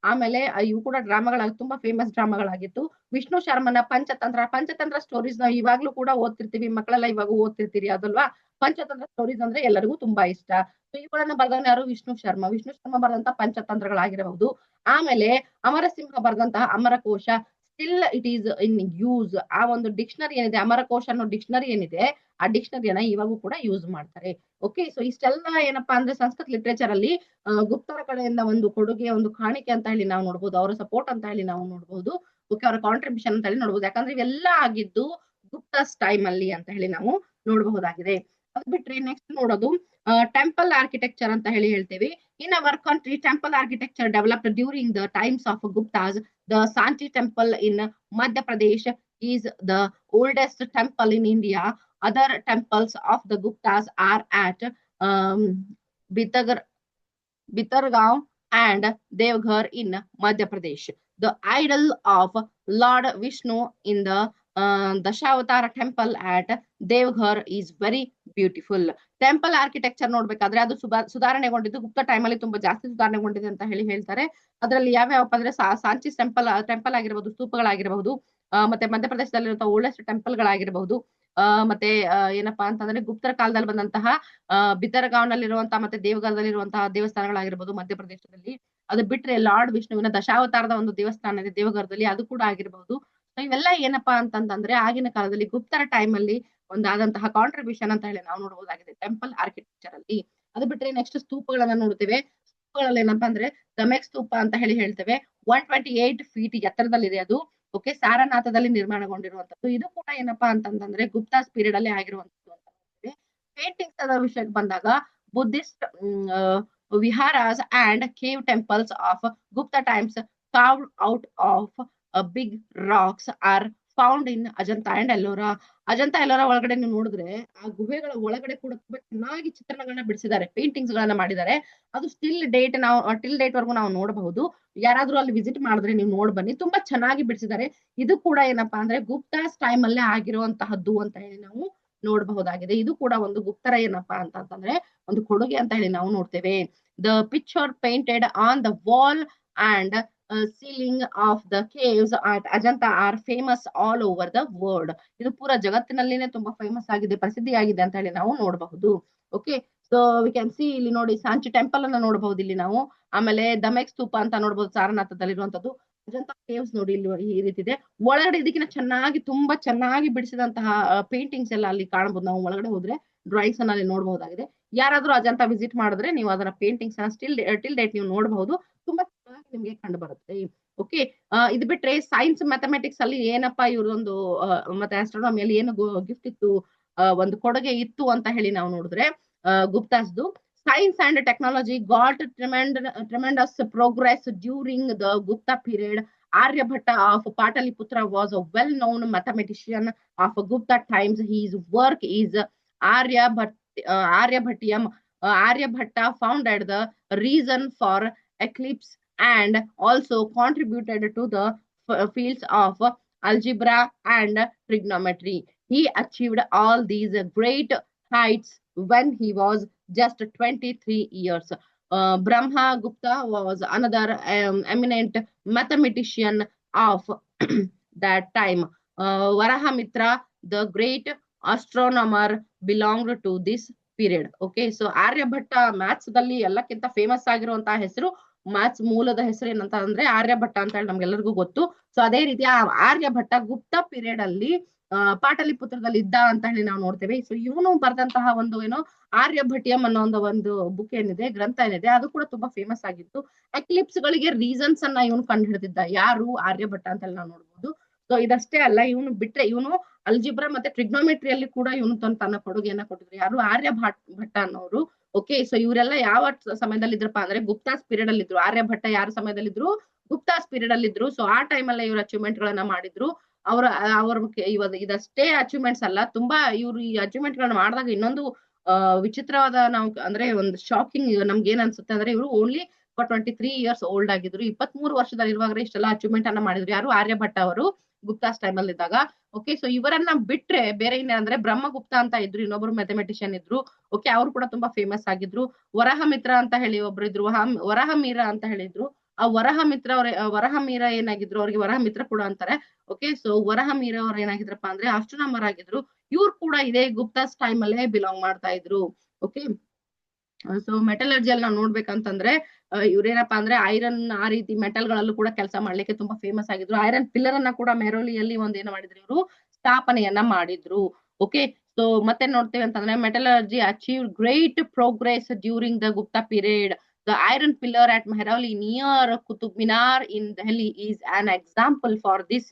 ಆಮೇಲೆ ಇವು ಕೂಡ ತುಂಬಾ ಫೇಮಸ್ ಡ್ರಾಮಾಗಳಾಗಿತ್ತು. ವಿಷ್ಣು ಶರ್ಮನ ಪಂಚತಂತ್ರ ಸ್ಟೋರೀಸ್ ನಾವು ಇವಾಗ್ಲೂ ಕೂಡ ಓದ್ತಿರ್ತೀವಿ, ಮಕ್ಕಳೆಲ್ಲ ಇವಾಗ ಓದ್ತಿರ್ತೀರಿ ಅದಲ್ವಾ. ಪಂಚತಂತ್ರ ಸ್ಟೋರೀಸ್ ಅಂದ್ರೆ ಎಲ್ಲರಿಗೂ ತುಂಬಾ ಇಷ್ಟ. ಸೊ ಇವುಗಳನ್ನ ಬರ್ದವನು ಯಾರು, ವಿಷ್ಣು ಶರ್ಮ ಬರ್ದಂತಹ ಪಂಚತಂತ್ರಗಳಾಗಿರಬಹುದು. ಆಮೇಲೆ ಅಮರಸಿಂಹ ಬರ್ದಂತಹ Amarakosha, still it is in use. ಆ ಒಂದು ಡಿಕ್ಷನರಿ ಏನಿದೆ, ಅಮರಕೋಶ ಅನ್ನೋ ಡಿಕ್ಷನರಿ ಏನಿದೆ, ಆ ಡಿಕ್ಷನರಿಯನ್ನ ಇವಾಗೂ ಕೂಡ ಯೂಸ್ ಮಾಡ್ತಾರೆ. ಓಕೆ, ಸೊ ಇಷ್ಟೆಲ್ಲ ಏನಪ್ಪಾ ಅಂದ್ರೆ ಸಂಸ್ಕೃತ ಲಿಟ್ರೇಚರ್ ಅಲ್ಲಿ ಗುಪ್ತರ ಕಡೆಯಿಂದ ಒಂದು ಕೊಡುಗೆ, ಒಂದು ಕಾಣಿಕೆ ಅಂತ ಹೇಳಿ ನಾವು ನೋಡ್ಬೋದು, ಅವರ ಸಪೋರ್ಟ್ ಅಂತ ಹೇಳಿ ನಾವು ನೋಡ್ಬೋದು. ಓಕೆ, ಅವರ ಕಾಂಟ್ರಿಬ್ಯೂಷನ್ ಅಂತ ಹೇಳಿ ನೋಡ್ಬೋದು. ಯಾಕಂದ್ರೆ ಇವೆಲ್ಲ ಆಗಿದ್ದು ಗುಪ್ತಾಸ್ ಟೈಮ್ ಅಲ್ಲಿ ಅಂತ ಹೇಳಿ ನಾವು ನೋಡಬಹುದಾಗಿದೆ. ಅದ್ ಬಿಟ್ರೆ ನೆಕ್ಸ್ಟ್ ನೋಡೋದು ಟೆಂಪಲ್ ಆರ್ಕಿಟೆಕ್ಚರ್ ಅಂತ ಹೇಳಿ ಹೇಳ್ತೇವೆ. In our country temple architecture developed during the times of Guptas. The Sanchi temple in Madhya Pradesh is the oldest temple in India. Other temples of the Guptas are at Bitargaon and Devghar in Madhya Pradesh. The idol of Lord Vishnu in the Dashavatara temple at Devghar is very beautiful. Temple architecture ನೋಡ್ಬೇಕಾದ್ರೆ ಅದು ಸುಧಾರಣೆಗೊಂಡಿದ್ದು ಗುಪ್ತ time ಅಲ್ಲಿ ತುಂಬಾ ಜಾಸ್ತಿ ಸುಧಾರಣೆಗೊಂಡಿದೆ ಅಂತ ಹೇಳಿ ಹೇಳ್ತಾರೆ. ಅದರಲ್ಲಿ ಯಾವ್ಯಾವಪ್ಪ ಅಂದ್ರೆ ಸಾಂಚಿ ಟೆಂಪಲ್ ಆಗಿರಬಹುದು, ಸ್ತೂಪಗಳಾಗಿರಬಹುದು, ಮತ್ತೆ ಮಧ್ಯಪ್ರದೇಶದಲ್ಲಿರುವಂತಹ ಓಲ್ಡೆಸ್ಟ್ ಟೆಂಪಲ್ ಗಳಾಗಿರಬಹುದು, ಮತ್ತೆ ಏನಪ್ಪಾ ಅಂತಂದ್ರೆ ಗುಪ್ತರ ಕಾಲದಲ್ಲಿ ಬಂದಂತಹ ಬಿತರ್ಗಾಂವ್ ನಲ್ಲಿರುವಂತಹ ಮತ್ತೆ ದೇವಘರದಲ್ಲಿರುವಂತಹ ದೇವಸ್ಥಾನಗಳಾಗಿರ್ಬೋದು ಮಧ್ಯಪ್ರದೇಶದಲ್ಲಿ. ಅದು ಬಿಟ್ರೆ ಲಾರ್ಡ್ ವಿಷ್ಣುವಿನ ದಶಾವತಾರದ ಒಂದು ದೇವಸ್ಥಾನ ಇದೆ ದೇವಘರದಲ್ಲಿ, ಅದು ಕೂಡ ಆಗಿರಬಹುದು. ಸೊ ಇವೆಲ್ಲ ಏನಪ್ಪಾ ಅಂತಂದ್ರೆ ಆಗಿನ ಕಾಲದಲ್ಲಿ ಗುಪ್ತರ ಟೈಮ್ ಅಲ್ಲಿ ಒಂದಾದಂತಹ ಕಾಂಟ್ರಿಬ್ಯೂಷನ್ ಅಂತ ಹೇಳಿ ನಾವು ನೋಡಬಹುದಾಗಿದೆ ಟೆಂಪಲ್ ಆರ್ಕಿಟೆಕ್ಚರ್ ಅಲ್ಲಿ. ಅದು ಬಿಟ್ರೆ ನೆಕ್ಸ್ಟ್ ಸ್ತೂಪಗಳನ್ನ ನೋಡ್ತೇವೆ. ಸ್ತೂಪಗಳಲ್ಲಿ ಏನಪ್ಪಾ ಅಂದ್ರೆ ಗಮೆಕ್ ಸ್ತೂಪ ಅಂತ ಹೇಳಿ ಹೇಳ್ತೇವೆ. 128 ಫೀಟ್ ಎತ್ತರದಲ್ಲಿದೆ ಅದು. ಓಕೆ, ಸಾರನಾಥದಲ್ಲಿ ನಿರ್ಮಾಣಗೊಂಡಿರುವಂತದ್ದು. ಇದು ಕೂಡ ಏನಪ್ಪಾ ಅಂತಂದ್ರೆ ಗುಪ್ತಾಸ್ ಪೀರಿಯಡ್ ಅಲ್ಲಿ ಆಗಿರುವಂತದ್ದು ಅಂತ ಹೇಳ್ತೇವೆ. ಪೇಂಟಿಂಗ್ಸ್ ಅದ ವಿಷಯಕ್ಕೆ ಬಂದಾಗ Buddhist viharas and cave temples of Gupta times carved out of big rocks are found in Ajanta and Ellora. Ajanta ಎಲ್ಲರ ಒಳಗಡೆ ನೀವು ನೋಡಿದ್ರೆ ಆ ಗುಹೆಗಳ ಒಳಗಡೆ ಕೂಡ ತುಂಬಾ ಚೆನ್ನಾಗಿ ಚಿತ್ರಣಗಳನ್ನ ಬಿಡಿಸಿದ್ದಾರೆ, ಪೇಂಟಿಂಗ್ಸ್ ಗಳನ್ನ ಮಾಡಿದ್ದಾರೆ. ಅದು ಟಿಲ್ ಡೇಟ್ ವರ್ಗು ನಾವು ನೋಡಬಹುದು. ಯಾರಾದ್ರೂ ಅಲ್ಲಿ ವಿಸಿಟ್ ಮಾಡಿದ್ರೆ ನೀವು ನೋಡ್ ಬನ್ನಿ, ತುಂಬಾ ಚೆನ್ನಾಗಿ ಬಿಡಿಸಿದ್ದಾರೆ. ಇದು ಕೂಡ ಏನಪ್ಪಾ ಅಂದ್ರೆ ಗುಪ್ತಾಸ್ ಟೈಮ್ ಅಲ್ಲೇ ಆಗಿರುವಂತಹದ್ದು ಅಂತ ಹೇಳಿ ನಾವು ನೋಡಬಹುದಾಗಿದೆ. ಇದು ಕೂಡ ಒಂದು ಗುಪ್ತರ ಏನಪ್ಪಾ ಅಂತಂದ್ರೆ ಒಂದು ಕೊಡುಗೆ ಅಂತ ಹೇಳಿ ನಾವು ನೋಡ್ತೇವೆ. The picture painted on the wall and ceiling of the caves at Ajanta R famous all over the world. ಇದು ಪೂರಾ ಜಗತ್ತಿನಲ್ಲಿನೇ ತುಂಬಾ ಫೇಮಸ್ ಆಗಿದೆ, ಪ್ರಸಿದ್ಧಿಯಾಗಿದೆ ಅಂತ ಹೇಳಿ ನಾವು ನೋಡಬಹುದು. Okay, so we can see ಇಲ್ಲಿ ನೋಡಿ ಸಾಂಚಿ ಟೆಂಪಲ್ ಅನ್ನ ನೋಡಬಹುದು ಇಲ್ಲಿ ನಾವು. ಆಮೇಲೆ ದಮೆಕ್ ಸ್ತೂಪ ಅಂತ ನೋಡಬಹುದು ಸಾರನಾಥದಲ್ಲಿರುವಂತದ್ದು. ಅಜಂತಾ ಕೇವ್ಸ್ ನೋಡಿ ಇಲ್ಲಿ ಈ ರೀತಿ ಇದೆ. ಒಳಗಡೆ ಇದಕ್ಕಿಂತ ಚೆನ್ನಾಗಿ ತುಂಬಾ ಚೆನ್ನಾಗಿ ಬಿಡಿಸಿದಂತಹ ಪೇಂಟಿಂಗ್ಸ್ ಎಲ್ಲ ಅಲ್ಲಿ ಕಾಣಬಹುದು. ನಾವು ಒಳಗಡೆ ಹೋದ್ರೆ ಡ್ರಾಯಿಂಗ್ಸ್ ಅನ್ನ ಅಲ್ಲಿ ನೋಡಬಹುದಾಗಿದೆ. ಯಾರಾದ್ರೂ ಅಜಂತಾ ವಿಸಿಟ್ ಮಾಡಿದ್ರೆ ನೀವು ಅದರ ಪೇಂಟಿಂಗ್ಸ್ ಟಿಲ್ ಡೇಟ್ ನೀವು ನೋಡಬಹುದು. ತುಂಬಾ ಚೆನ್ನಾಗಿ ನಿಮ್ಗೆ ಕಂಡು ಬರುತ್ತೆ. ಓಕೆ, ಇದು ಬಿಟ್ರೆ ಸೈನ್ಸ್ ಮ್ಯಾಥಮೆಟಿಕ್ಸ್ ಅಲ್ಲಿ ಏನಪ್ಪಾ ಇವ್ರದೊಂದು ಮತ್ತೆ ಆಸ್ಟ್ರೋನಮಿಯಲ್ಲಿ ಏನು ಗಿಫ್ಟ್ ಇತ್ತು, ಒಂದು ಕೊಡುಗೆ ಇತ್ತು ಅಂತ ಹೇಳಿ ನಾವು ನೋಡಿದ್ರೆ ಗುಪ್ತಾಸ್ದು science and technology got tremendous progress during the Gupta period. Aryabhatta of Pataliputra was a well-known mathematician of Gupta times. His work is Aryabhattiyam. Aryabhatta founded the reason for eclipse and also contributed to the fields of algebra and trigonometry. He achieved all these great heights when he was just 23 years. Brahma Gupta was another eminent mathematician of that time. Varahamitra, the great astronomer, belonged to this period. Okay, so Aryabhata maths ದಲ್ಲಿ ಎಲ್ಲಕ್ಕಿಂತ famous ಆಗಿರುವಂತಹ ಹೆಸರು, maths ಮೂಲದ ಹೆಸರು ಏನಂತ ಅಂದ್ರೆ ಆರ್ಯಭಟ್ಟ ಅಂತ ಹೇಳಿ ನಮ್ಗೆಲ್ಲರಿಗೂ ಗೊತ್ತು. ಸೊ ಅದೇ ರೀತಿ ಆರ್ಯಭಟ್ಟ ಗುಪ್ತ ಪೀರಿಯಡ್ ಅಲ್ಲಿ ಪಾಟಲಿಪುತ್ರದಲ್ಲಿ ಇದ್ದ ಅಂತ ಹೇಳಿ ನಾವು ನೋಡ್ತೇವೆ. ಸೊ ಇವನು ಬರೆದಂತಹ ಒಂದು ಏನೋ ಆರ್ಯಭಟಿಯಂ ಅನ್ನೋ ಒಂದು ಬುಕ್ ಏನಿದೆ, ಗ್ರಂಥ ಏನಿದೆ, ಅದು ಕೂಡ ತುಂಬಾ ಫೇಮಸ್ ಆಗಿತ್ತು. ಎಕ್ಲಿಪ್ಸ್ ಗಳಿಗೆ ರೀಸನ್ಸ್ ಅನ್ನ ಇವನು ಕಂಡು ಹಿಡಿದಿದ್ದ. ಯಾರು? ಆರ್ಯಭಟ್ಟ ಅಂತ ಹೇಳಿ ನಾವು ನೋಡ್ಬೋದು. ಸೊ ಇದಷ್ಟೇ ಅಲ್ಲ, ಇವನು ಬಿಟ್ರೆ ಇವನು ಅಲ್ಜಿಬ್ರಾ ಮತ್ತೆ ಟ್ರಿಗ್ನೋಮೆಟ್ರಿಯಲ್ಲಿ ಕೂಡ ಇವನು ತನ್ನ ಕೊಡುಗೆಯನ್ನ ಕೊಟ್ಟಿದ್ರು. ಯಾರು? ಆರ್ಯಭಟ್ಟ ಅನ್ನೋರು. ಓಕೆ, ಸೊ ಇವರೆಲ್ಲ ಯಾವ ಸಮಯದಲ್ಲಿ ಇದ್ರಪ್ಪ ಅಂದ್ರೆ ಗುಪ್ತಾಸ್ ಪೀರಿಯಡ್ ಅಲ್ಲಿ ಇದ್ರು. ಆರ್ಯಭಟ್ಟ ಯಾರ ಸಮಯದಲ್ಲಿ ಇದ್ರು? ಗುಪ್ತಾಸ್ ಪೀರಿಯಡ್ ಅಲ್ಲಿ ಇದ್ರು. ಸೊ ಆ ಟೈಮ್ ಅಲ್ಲೇ ಇವ್ರ ಅಚೀವ್ಮೆಂಟ್ ಗಳನ್ನ ಮಾಡಿದ್ರು. ಅವ್ರ ಇದಷ್ಟೇ ಅಚೀವ್ಮೆಂಟ್ಸ್ ಅಲ್ಲ, ತುಂಬಾ ಇವ್ರು ಈ ಅಚೀವ್ಮೆಂಟ್ ಗಳನ್ನ ಮಾಡಿದಾಗ ಇನ್ನೊಂದು ವಿಚಿತ್ರವಾದ ನಾವು ಅಂದ್ರೆ ಒಂದು ಶಾಕಿಂಗ್ ನಮ್ಗೆ ಏನ್ ಅನ್ಸುತ್ತೆ ಅಂದ್ರೆ ಇವರು ಓನ್ಲಿ 23 ಇಯರ್ಸ್ ಓಲ್ಡ್ ಆಗಿದ್ರು. 23 ವರ್ಷದಲ್ಲಿ ಇರುವಾಗ ಇಷ್ಟೆಲ್ಲ ಅಚೀವ್ಮೆಂಟ್ ಅನ್ನ ಮಾಡಿದ್ರು. ಯಾರು? ಆರ್ಯಭಟ್ಟ ಅವರು ಗುಪ್ತಾಸ್ ಟೈಮ್ ಅಲ್ಲಿ ಇದ್ದಾಗ. ಓಕೆ, ಸೊ ಇವರನ್ನ ಬಿಟ್ರೆ ಬೇರೆ ಇನ್ನಂದ್ರೆ ಬ್ರಹ್ಮಗುಪ್ತ ಅಂತ ಇದ್ರು, ಇನ್ನೊಬ್ರು ಮ್ಯಾಥಮೆಟಿಷಿಯನ್ ಇದ್ರು. ಓಕೆ, ಅವರು ಕೂಡ ತುಂಬಾ ಫೇಮಸ್ ಆಗಿದ್ರು. ವರಹಮಿತ್ರ ಅಂತ ಹೇಳಿ ಒಬ್ರು ಇದ್ರು, ವರಹಮೀರ ಅಂತ ಹೇಳಿದ್ರು. ಆ ವರಹಮೀರ ಏನಾಗಿದ್ರು, ಅವ್ರಿಗೆ ವರಹಮಿತ್ರ ಕೂಡ ಅಂತಾರೆ. ಓಕೆ, ಸೊ ವರಹಮೀರ ಅವ್ರು ಏನಾಗಿದ್ರಪ್ಪ ಅಂದ್ರೆ ಆಸ್ಟ್ರೋನಮರ್ ಆಗಿದ್ರು. ಇವ್ರು ಕೂಡ ಇದೇ ಗುಪ್ತಾಸ್ ಟೈಮ್ ಅಲ್ಲೇ ಬಿಲಾಂಗ್ ಮಾಡ್ತಾ ಇದ್ರು. ಓಕೆ, ಸೊ ಮೆಟಲರ್ಜಿ ಅಲ್ಲಿ ನಾವು ನೋಡ್ಬೇಕಂತಂದ್ರೆ ಇವ್ರೇನಪ್ಪಾ ಅಂದ್ರೆ ಐರನ್ ಆ ರೀತಿ ಮೆಟಲ್ ಗಳಲ್ಲೂ ಕೂಡ ಕೆಲಸ ಮಾಡ್ಲಿಕ್ಕೆ ತುಂಬಾ ಫೇಮಸ್ ಆಗಿದ್ರು. ಐರನ್ ಪಿಲ್ಲರ್ ಅನ್ನ ಕೂಡ ಮೆರೋಲಿಯಲ್ಲಿ ಒಂದೇನು ಮಾಡಿದ್ರು, ಇವರು ಸ್ಥಾಪನೆಯನ್ನ ಮಾಡಿದ್ರು. ಓಕೆ, ಸೊ ಮತ್ತೆ ನೋಡ್ತೇವೆ ಅಂತಂದ್ರೆ metallurgy achieve great progress during the Gupta period. The iron pillar at Mehrauli near Qutub Minar in Delhi is an example for this.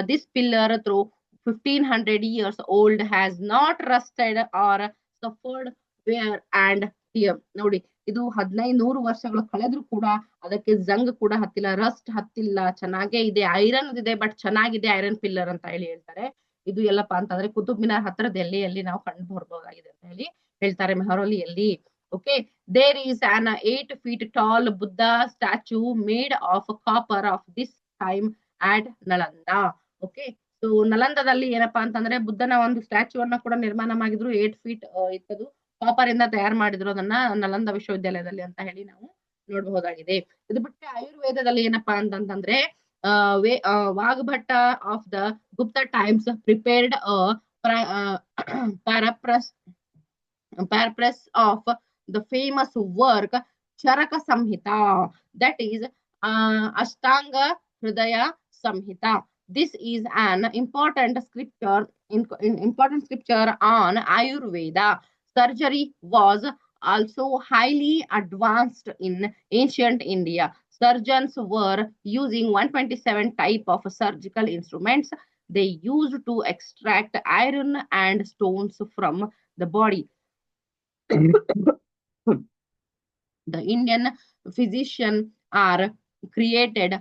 This pillar, through 1500 years old, has not rusted or suffered wear and tear. ನೋಡಿ, ಇದು 1500 ವರ್ಷಗಳು ಕಳೆದ್ರು ಕೂಡ ಅದಕ್ಕೆ ಜಂಗ್ ಕೂಡ ಹತ್ತಿಲ್ಲ, Rust ಹತ್ತಿಲ್ಲ, ಚೆನ್ನಾಗೇ ಇದೆ. Iron ಇದೆ but ಚೆನ್ನಾಗಿದೆ ಐರನ್ ಪಿಲ್ಲರ್ ಅಂತ ಹೇಳಿ ಹೇಳ್ತಾರೆ. ಇದು ಎಲ್ಲಪ್ಪಾ ಅಂತಂದ್ರೆ ಕುತುಬ್ ಮಿನಾರ್ ಹತ್ರ ದೆಹಲಿಯಲ್ಲಿ ನಾವು ಕಂಡು ಬರ್ಬೋದಾಗಿದೆ ಅಂತ ಹೇಳಿ ಹೇಳ್ತಾರೆ, ಮೆಹರೌಲಿಯಲ್ಲಿ. Okay, there is an 8 feet tall Buddha statue made of copper of this time at Nalanda. Okay, so ನಲಂದದಲ್ಲಿ ಏನಪ್ಪಾ ಅಂತಂದ್ರೆ ಬುದ್ಧನ ಒಂದು ಸ್ಟ್ಯಾಚ್ಯೂ ಅನ್ನ ಕೂಡ ನಿರ್ಮಾಣ ಮಾಡಿದ್ರು. 8 ಫೀಟ್ ಇತ್ತದು, ಕಾಪರ್ ಇಂದ ತಯಾರು ಮಾಡಿದ್ರು ಅದನ್ನ ನಲಂದ ವಿಶ್ವವಿದ್ಯಾಲಯದಲ್ಲಿ ಅಂತ ಹೇಳಿ ನಾವು ನೋಡಬಹುದಾಗಿದೆ. ಇದು ಬಿಟ್ಟರೆ ಆಯುರ್ವೇದದಲ್ಲಿ ಏನಪ್ಪಾ ಅಂತಂದ್ರೆ Vagbhata of the Gupta times prepared paraphrase of the famous work Charaka Samhita, that is Ashtanga Hridaya Samhita. This is an important scripture on Ayurveda. Surgery was also highly advanced in ancient India. Surgeons were using 127 type of surgical instruments. They used to extract iron and stones from the body. The Indian physician are created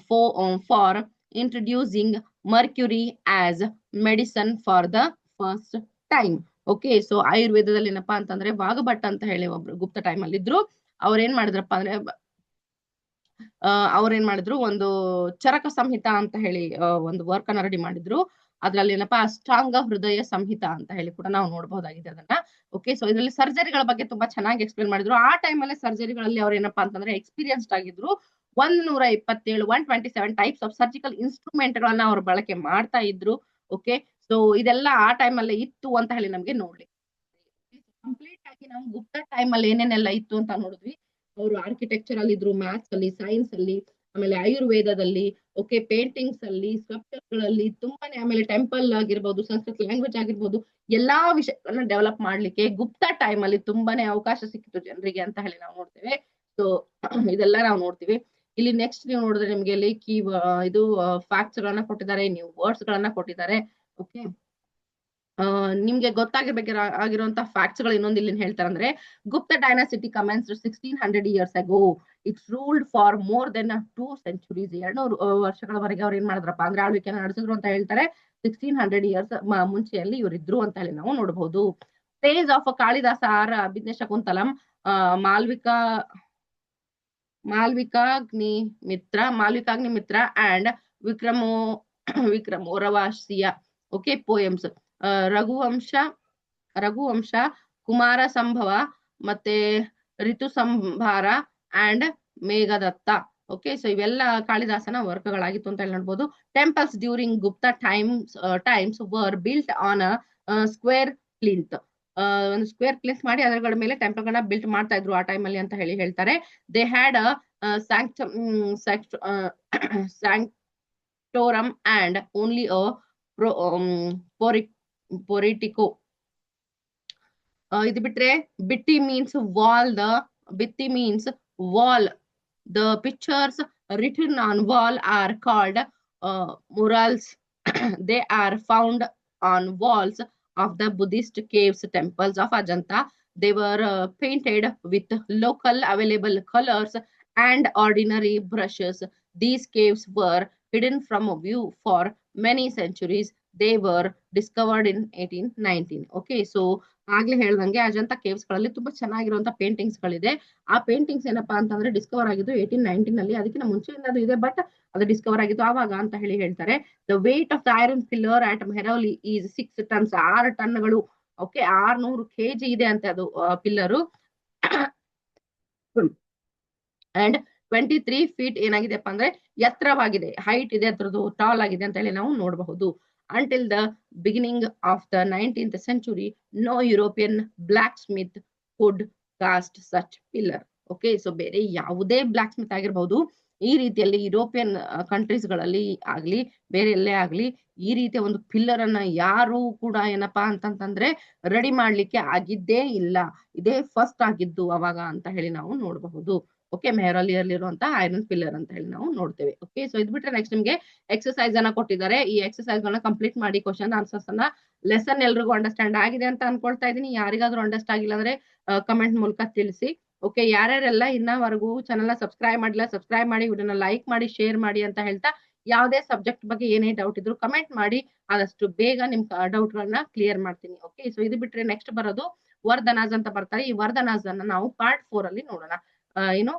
for introducing Mercury as medicine for the first time. Okay, so ಆಯುರ್ವೇದದಲ್ಲಿ ಏನಪ್ಪಾ ಅಂತಂದ್ರೆ ವಾಘಭಟ್ ಅಂತ ಹೇಳಿ ಒಬ್ರು ಗುಪ್ತ time ಅಲ್ಲಿ ಇದ್ರು. ಅವ್ರೇನ್ ಮಾಡಿದ್ರಪ್ಪ ಅಂದ್ರೆ ಅವ್ರೇನ್ ಮಾಡಿದ್ರು, ಒಂದು ಚರಕ ಸಂಹಿತ ಅಂತ ಹೇಳಿ ಒಂದು ವರ್ಕ್ ಅನ್ನ ರೆಡಿ ಮಾಡಿದ್ರು. ಅದ್ರಲ್ಲಿ ಏನಪ್ಪಾ ಅಷ್ಟಾಂಗ ಹೃದಯ ಸಂಹಿತ ಅಂತ ಹೇಳಿ ಕೂಡ ನಾವು ನೋಡಬಹುದಾಗಿದೆ ಅದನ್ನ. ಓಕೆ, ಸೊ ಇದರಲ್ಲಿ ಸರ್ಜರಿಗಳ ಬಗ್ಗೆ ತುಂಬಾ ಚೆನ್ನಾಗಿ ಎಕ್ಸ್ಪ್ಲೇನ್ ಮಾಡಿದ್ರು. ಆ ಟೈಮ್ ಅಲ್ಲಿ ಸರ್ಜರಿಗಳಲ್ಲಿ ಅವ್ರು ಏನಪ್ಪಾ ಅಂತಂದ್ರೆ ಎಕ್ಸ್ಪೀರಿಯನ್ಸ್ಡ್ ಆಗಿದ್ರು. 127 ಟೈಪ್ಸ್ ಆಫ್ ಸರ್ಜಿಕಲ್ ಇನ್ಸ್ಟ್ರೂಮೆಂಟ್ ಗಳನ್ನ ಅವ್ರು ಬಳಕೆ ಮಾಡ್ತಾ ಇದ್ರು. ಓಕೆ, ಸೊ ಇದೆಲ್ಲ ಆ ಟೈಮ್ ಅಲ್ಲೇ ಇತ್ತು ಅಂತ ಹೇಳಿ ನಮ್ಗೆ ನೋಡ್ಲಿ. ಕಂಪ್ಲೀಟ್ ಆಗಿ ನಾವು ಗುಪ್ತ ಟೈಮ್ ಅಲ್ಲಿ ಏನೇನೆಲ್ಲ ಇತ್ತು ಅಂತ ನೋಡಿದ್ವಿ. ಅವರು ಆರ್ಕಿಟೆಕ್ಚರ್ ಅಲ್ಲಿ ಇದ್ರು, ಮ್ಯಾಥ್ಸ್ ಅಲ್ಲಿ, ಸೈನ್ಸ್ ಅಲ್ಲಿ, ಆಮೇಲೆ ಆಯುರ್ವೇದದಲ್ಲಿ, ಓಕೆ, ಪೇಂಟಿಂಗ್ಸ್ ಅಲ್ಲಿ, ಸ್ಕಲ್ಪ್ಚರ್ ಗಳಲ್ಲಿ ತುಂಬಾನೇ, ಆಮೇಲೆ ಟೆಂಪಲ್ ಆಗಿರ್ಬೋದು, ಸಂಸ್ಕೃತ ಲ್ಯಾಂಗ್ವೇಜ್ ಆಗಿರ್ಬೋದು, ಎಲ್ಲಾ ವಿಷಯಗಳನ್ನ ಡೆವಲಪ್ ಮಾಡ್ಲಿಕ್ಕೆ ಗುಪ್ತ ಟೈಮ್ ಅಲ್ಲಿ ತುಂಬಾನೇ ಅವಕಾಶ ಸಿಕ್ಕಿತ್ತು ಜನರಿಗೆ ಅಂತ ಹೇಳಿ ನಾವು ನೋಡ್ತೇವೆ. ಸೊ ಇದೆಲ್ಲ ನಾವು ನೋಡ್ತೀವಿ. ಇಲ್ಲಿ ನೆಕ್ಸ್ಟ್ ನೀವು ನೋಡಿದ್ರೆ ನಿಮ್ಗೆ ಇಲ್ಲಿ ಇದು ಫ್ಯಾಕ್ಟ್ಸ್ ಗಳನ್ನ ಕೊಟ್ಟಿದ್ದಾರೆ, ನೀವು ವರ್ಡ್ಸ್ ಗಳನ್ನ ಕೊಟ್ಟಿದ್ದಾರೆ. ಓಕೆ, ನಿಮ್ಗೆ ಆಗಿರುವಂತಹ ಫ್ಯಾಕ್ಟ್ಸ್ ಗಳು ಇನ್ನೊಂದು ಇಲ್ಲಿ ಹೇಳ್ತಾರೆ ಅಂದ್ರೆ, Gupta dynasty commenced 1600 years ago. It's ruled for more than 2 centuries. 200 ವರ್ಷಗಳವರೆಗೆ ಅವ್ರು ಏನ್ ಮಾಡಿದ್ರಪ್ಪ ಅಂದ್ರೆ ಆಳ್ವಿಕೆನ ನಡೆಸಿದ್ರು ಅಂತ ಹೇಳ್ತಾರೆ. 1600 years ಮುಂಚೆಯಲ್ಲಿ ಇವರಿದ್ರು ಅಂತ ಹೇಳಿ ನಾವು ನೋಡಬಹುದು. Place of Kalidasa are Abhijnana Shakuntalam, Malavikagnimitra and Vikramorvashiya. Okay, poems Raghuvamsha, Kumarasambhava, ಮತ್ತೆ Ritusamhara and Meghaduta. Okay, so ಇವೆಲ್ಲ ಕಾಳಿದಾಸನ ವರ್ಕಗಳಾಗಿತ್ತು ಅಂತ ಹೇಳಿ ನೋಡ್ಬೋದು. Temples during Gupta times were built on square plinth. ಒಂದು ಸ್ಕ್ವೇರ್ ಪ್ಲೇಸ್ ಮಾಡಿ ಅದರ ಮೇಲೆ ಟೆಂಪಲ್ ಗಳನ್ನ ಬಿಲ್ಟ್ ಮಾಡ್ತಾ ಇದ್ರು ಆ ಟೈಮ್ ಅಲ್ಲಿ ಅಂತ ಹೇಳಿ ಹೇಳ್ತಾರೆ. They had sanctorum and only portico. ಇದು ಬಿಟ್ರೆ ಬಿಟ್ಟಿ means wall. The pictures written on wall are called murals. They are found on walls of the Buddhist caves temples of Ajanta. They were painted with local available colors and ordinary brushes. These caves were hidden from view for many centuries. They were discovered in 1819. Okay, so ಆಗ್ಲೇ ಹೇಳ್ದಂಗೆ Ajanta caves ಗಳಲ್ಲಿ ತುಂಬಾ ಚೆನ್ನಾಗಿರುವಂತಹ paintings ಗಳಿದೆ. ಆ paintings ಏನಪ್ಪಾ ಅಂತಂದ್ರೆ Discover ಆಗಿದ್ದು 1819 ಅಲ್ಲಿ. ಅದಕ್ಕಿಂತ ಮುಂಚೆಯಿಂದ ಅದು ಇದೆ, ಬಟ್ ಅದು ಡಿಸ್ಕವರ್ ಆಗಿದ್ದು ಆವಾಗ ಅಂತ ಹೇಳಿ ಹೇಳ್ತಾರೆ. The weight of the iron pillar at Mehrauli is 6 tons. 6 ಟನ್ಗಳು. ಓಕೆ, 600 kg ಇದೆ ಅಂತೆ ಅದು ಪಿಲ್ಲರು. ಅಂಡ್ 23 feet ಏನಾಗಿದೆಪ್ಪ ಅಂದ್ರೆ ಎತ್ತರವಾಗಿದೆ, ಹೈಟ್ ಇದೆ, ಅದ್ರದ್ದು ಟಾಲ್ ಆಗಿದೆ ಅಂತ ಹೇಳಿ ನಾವು ನೋಡಬಹುದು. Until the beginning of the 19th century, no European blacksmith could cast such pillar. Okay, so ಬೇರೆ ಯಾವುದೇ ಬ್ಲಾಕ್ ಸ್ಮಿತ್ ಆಗಿರಬಹುದು, ಈ ರೀತಿಯಲ್ಲಿ ಯುರೋಪಿಯನ್ ಕಂಟ್ರೀಸ್ ಗಳಲ್ಲಿ ಆಗ್ಲಿ ಬೇರೆ ಎಲ್ಲೇ ಆಗ್ಲಿ ಈ ರೀತಿಯ ಒಂದು ಪಿಲ್ಲರ್ ಅನ್ನ ಯಾರು ಕೂಡ ಏನಪ್ಪಾ ಅಂತಂತಂದ್ರೆ ರೆಡಿ ಮಾಡ್ಲಿಕ್ಕೆ ಆಗಿದ್ದೇ ಇಲ್ಲ. ಇದೇ ಫಸ್ಟ್ ಆಗಿದ್ದು ಅವಾಗ ಅಂತ ಹೇಳಿ ನಾವು ನೋಡಬಹುದು. ಓಕೆ, ಮೆಹರೌಲಿಯಲ್ಲಿರುವಂತಹ ಐರನ್ ಪಿಲ್ಲರ್ ಅಂತ ಹೇಳಿ ನಾವು ನೋಡ್ತೇವೆ. ಓಕೆ, ಸೊ ಇದು ಬಿಟ್ರೆ ನೆಕ್ಸ್ಟ್ ನಿಮ್ಗೆ ಎಕ್ಸರ್ಸೈಸ್ ಅನ್ನ ಕೊಟ್ಟಿದ್ದಾರೆ. ಈ ಎಕ್ಸರ್ಸೈಸ್ ಗಳನ್ನ ಕಂಪ್ಲೀಟ್ ಮಾಡಿ ಕ್ವಶನ್ ಆನ್ಸರ್ಸ್ ಅನ್ನ ಲೆಸನ್ ಎಲ್ರಿಗೂ ಅಂಡರ್ಸ್ಟ್ಯಾಂಡ್ ಆಗಿದೆ ಅಂತ ಅನ್ಕೊಳ್ತಾ ಇದ್ದೀನಿ. ಯಾರಿಗಾದ್ರೂ ಅಂಡರ್ಸ್ಟ್ಯಾಂಡ್ ಆಗಿಲ್ಲ ಅಂದ್ರೆ ಕಮೆಂಟ್ ಮೂಲಕ ತಿಳಿಸಿ. ಓಕೆ, ಯಾರ್ಯಾರೆಲ್ಲ ಇನ್ನವರೆಗೂ ಚಾನಲ್ ಸಬ್ಸ್ಕ್ರೈಬ್ ಮಾಡಿಲ್ಲ, ಸಬ್ಸ್ಕ್ರೈಬ್ ಮಾಡಿ, ವಿಡಿಯೋನ ಲೈಕ್ ಮಾಡಿ, ಶೇರ್ ಮಾಡಿ ಅಂತ ಹೇಳ್ತಾ, ಯಾವುದೇ ಸಬ್ಜೆಕ್ಟ್ ಬಗ್ಗೆ ಏನೇ ಡೌಟ್ ಇದ್ರು ಕಮೆಂಟ್ ಮಾಡಿ, ಆದಷ್ಟು ಬೇಗ ನಿಮ್ ಡೌಟ್ ಗಳನ್ನ ಕ್ಲಿಯರ್ ಮಾಡ್ತೀನಿ. ಓಕೆ, ಸೊ ಇದು ಬಿಟ್ರೆ ನೆಕ್ಸ್ಟ್ ಬರೋದು ವರ್ಧನಾಸ್ ಅಂತ ಬರ್ತಾರೆ. ಈ ವರ್ಧನಾಸ್ ಅನ್ನ ನಾವು ಪಾರ್ಟ್ 4 ಅಲ್ಲಿ ನೋಡೋಣ. ಏನು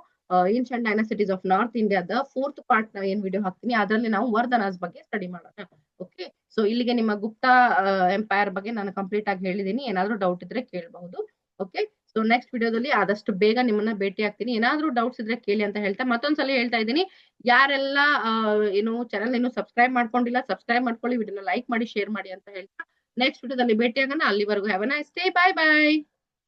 ಏನ್ಷಿಯಂಟ್ ಡೈನಾಸಿಟೀಸ್ ಆಫ್ ನಾರ್ತ್ ಇಂಡಿಯಾದ 4th ಪಾರ್ಟ್ ನ ಏನ್ ವಿಡಿಯೋ ಹಾಕ್ತೀನಿ ಅದರಲ್ಲಿ ನಾವು ವರ್ಧನಾಸ್ ಬಗ್ಗೆ ಸ್ಟಡಿ ಮಾಡೋಣ. ಓಕೆ, ಸೊ ಇಲ್ಲಿಗೆ ನಿಮ್ಮ ಗುಪ್ತಾ ಎಂಪೈರ್ ಬಗ್ಗೆ ನಾನು ಕಂಪ್ಲೀಟ್ ಆಗಿ ಹೇಳಿದೀನಿ. ಏನಾದ್ರೂ ಡೌಟ್ ಇದ್ರೆ ಕೇಳಬಹುದು. ಓಕೆ, ಸೊ ನೆಕ್ಸ್ಟ್ ವಿಡಿಯೋದಲ್ಲಿ ಆದಷ್ಟು ಬೇಗ ನಿಮ್ಮನ್ನ ಭೇಟಿ ಆಗ್ತೀನಿ. ಏನಾದ್ರೂ ಡೌಟ್ಸ್ ಇದ್ರೆ ಕೇಳಿ ಅಂತ ಹೇಳ್ತಾ ಮತ್ತೊಂದ್ಸಲ ಹೇಳ್ತಾ ಇದ್ದೀನಿ, ಯಾರೆಲ್ಲ ಏನು ಚಾನಲ್ ಏನು ಸಬ್ಸ್ಕ್ರೈಬ್ ಮಾಡ್ಕೊಂಡಿಲ್ಲ ಸಬ್ಸ್ಕ್ರೈಬ್ ಮಾಡ್ಕೊಳ್ಳಿ, ವಿಡಿಯೋನ ಲೈಕ್ ಮಾಡಿ, ಶೇರ್ ಮಾಡಿ ಅಂತ ಹೇಳ್ತಾ ನೆಕ್ಸ್ಟ್ ವಿಡಿಯೋದಲ್ಲಿ ಭೇಟಿ ಆಗೋಣ. ಅಲ್ಲಿವರೆಗೂ have a nice day. Bye bye.